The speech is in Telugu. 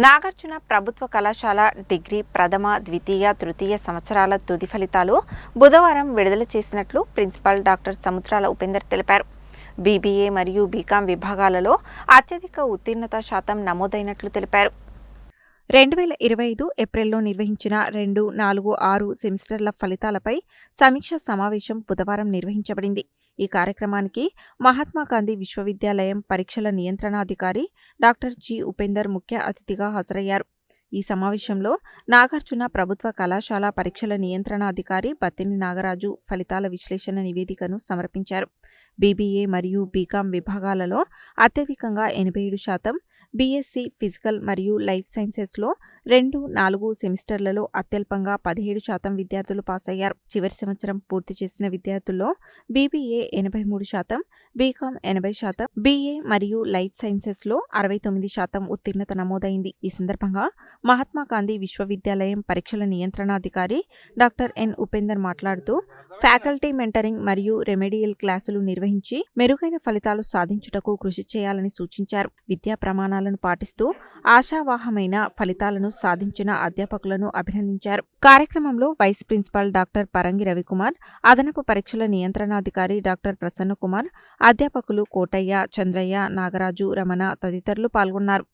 నాగార్జున ప్రభుత్వ కళాశాల డిగ్రీ ప్రథమ, ద్వితీయ, తృతీయ సంవత్సరాల తుది ఫలితాలు బుధవారం విడుదల చేసినట్లు ప్రిన్సిపాల్ డాక్టర్ సముద్రాల ఉపేందర్ తెలిపారు. బీబీఏ మరియు బీకాం విభాగాలలో అత్యధిక ఉత్తీర్ణత శాతం నమోదైనట్లు తెలిపారు. 2025 ఏప్రిల్లో నిర్వహించిన 2, 4, 6 సెమిస్టర్ల ఫలితాలపై సమీక్షా సమావేశం బుధవారం నిర్వహించబడింది. ఈ కార్యక్రమానికి మహాత్మాగాంధీ విశ్వవిద్యాలయం పరీక్షల నియంత్రణాధికారి డాక్టర్ జి. ఉపేందర్ ముఖ్య అతిథిగా హాజరయ్యారు. ఈ సమావేశంలో నాగార్జున ప్రభుత్వ కళాశాల పరీక్షల నియంత్రణాధికారి బత్తిని నాగరాజు ఫలితాల విశ్లేషణ నివేదికను సమర్పించారు. బీబీఏ మరియు బీకాం విభాగాలలో అత్యధికంగా 87%, బీఎస్సీ ఫిజికల్ మరియు లైఫ్ సైన్సెస్లో 2, 4 సెమిస్టర్లలో అత్యల్పంగా 17% విద్యార్థులు పాస్ అయ్యారు. చివరి సంవత్సరం పూర్తి చేసిన విద్యార్థుల్లో బీబీఏ 83%, బీకాం 80%, బీఏ మరియు లైఫ్ సైన్సెస్లో 69% ఉత్తీర్ణత నమోదైంది. ఈ సందర్భంగా మహాత్మాగాంధీ విశ్వవిద్యాలయం పరీక్షల నియంత్రణాధికారి డాక్టర్ ఎన్. ఉపేందర్ మాట్లాడుతూ, ఫ్యాకల్టీ మెంటరింగ్ మరియు రెమెడియల్ క్లాసులు నిర్వహించి మెరుగైన ఫలితాలు సాధించుటకు కృషి చేయాలని సూచించారు. విద్యా ప్రమాణాలను పాటిస్తూ ఆశావాహమైన ఫలితాలను సాధించిన అధ్యాపకులను అభినందించారు. కార్యక్రమంలో వైస్ ప్రిన్సిపాల్ డాక్టర్ పరంగి రవికుమార్, అదనపు పరీక్షల నియంత్రణాధికారి డాక్టర్ ప్రసన్నకుమార్, అధ్యాపకులు కోటయ్య, చంద్రయ్య, నాగరాజు, రమణ తదితరులు పాల్గొన్నారు.